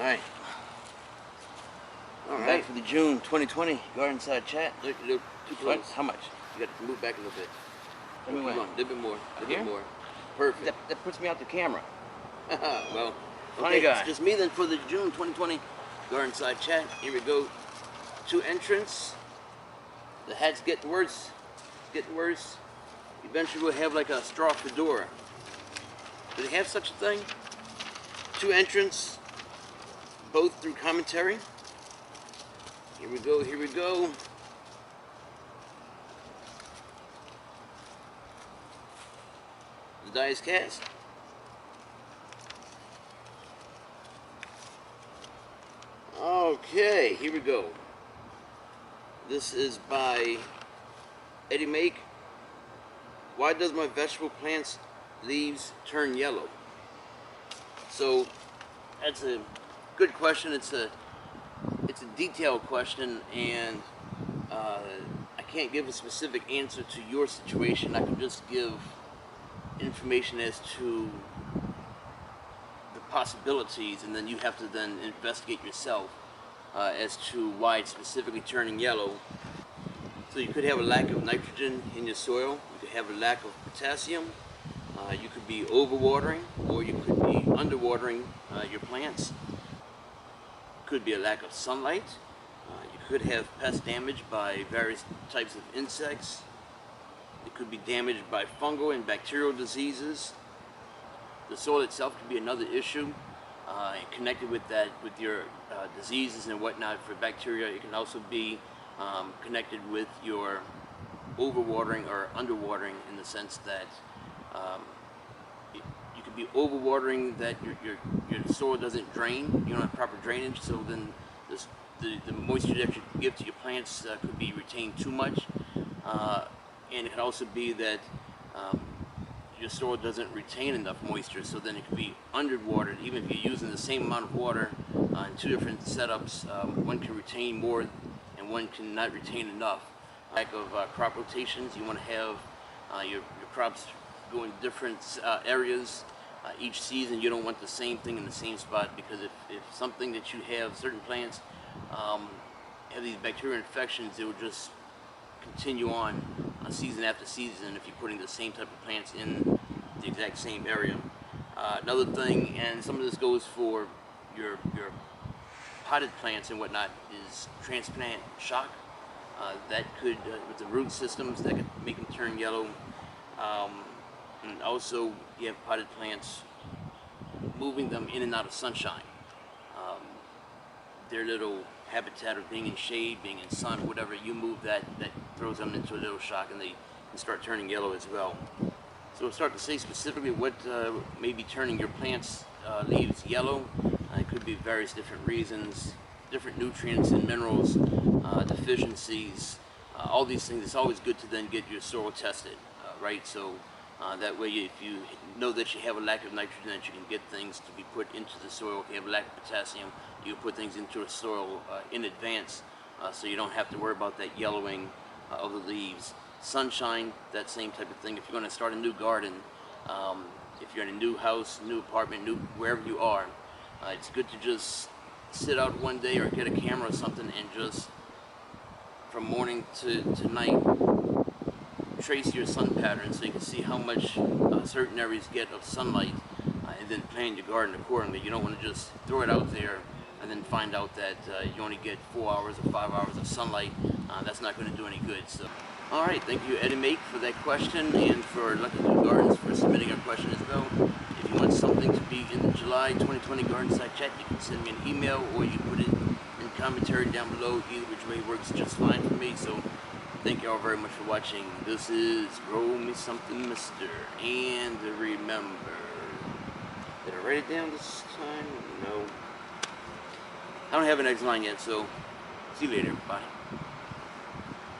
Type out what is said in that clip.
Alright. Back for the June 2020 Gardenside chat. Look, too close. What? How much? You got to move back a little bit. Let me Come on, a little bit more. A little bit more. Perfect. That puts me out the camera. Well, Funny okay, guy. it's just me then for the June 2020 Gardenside chat. Here we go. 2 entrants. The hat's getting worse. It's getting worse. Eventually we'll have like a straw fedora. Do they have such a thing? 2 entrants, both through commentary. Here we go, here we go. The die is cast. Okay, here we go. This is by Eddie Make. Why does my vegetable plants leaves turn yellow? So that's a good question. It's a detailed question, and I can't give a specific answer to your situation. I can just give information as to the possibilities, and then you have to then investigate yourself as to why it's specifically turning yellow. So you could have a lack of nitrogen in your soil. You could have a lack of potassium. You could be overwatering, or you could be underwatering your plants. Could be a lack of sunlight. You could have pest damage by various types of insects. It could be damaged by fungal and bacterial diseases. The soil itself could be another issue. Connected with that, with your diseases and whatnot for bacteria. It can also be connected with your overwatering or underwatering, in the sense that you could be overwatering, that your soil doesn't drain. You don't have proper drainage, so then the moisture that you give to your plants could be retained too much. And it could also be that your soil doesn't retain enough moisture, so then it could be underwatered. Even if you're using the same amount of water in 2 different setups, one can retain more and one cannot retain enough. Lack of crop rotations. You want to have your crops go in different areas each season. You don't want the same thing in the same spot, because if something that you have, certain plants have these bacterial infections, it will just continue on season after season if you're putting the same type of plants in the exact same area. Another thing, and some of this goes for your potted plants and whatnot, is transplant shock. That could, with the root systems, that could make them turn yellow. And also, you have potted plants, moving them in and out of sunshine. Their little habitat of being in shade, being in sun, whatever, you move that throws them into a little shock, and they can start turning yellow as well. So we'll start to say specifically what may be turning your plants' leaves yellow. It could be various different reasons, different nutrients and minerals, deficiencies, all these things. It's always good to then get your soil tested, right? So that way, if you know that you have a lack of nitrogen, that you can get things to be put into the soil. If you have a lack of potassium, you can put things into the soil in advance, so you don't have to worry about that yellowing of the leaves. Sunshine, that same type of thing. If you're going to start a new garden, if you're in a new house, new apartment, wherever you are, it's good to just sit out one day or get a camera or something and just, from morning to night, trace your sun pattern so you can see how much certain areas get of sunlight, and then plan your garden accordingly. You don't want to just throw it out there and then find out that you only get 4 hours or 5 hours of sunlight. That's not going to do any good. So, all right, thank you, Eddie Make, for that question, and for Lucky Blue Gardens for submitting a question as well. If you want something to be in the July 2020 Gardenside chat, you can send me an email, or you put it in commentary down below. Either which way works just fine for me. So thank you all very much for watching. This is Grow Me Something Mister. And remember, did I write it down this time? No. I don't have an next line yet, so see you later. Bye.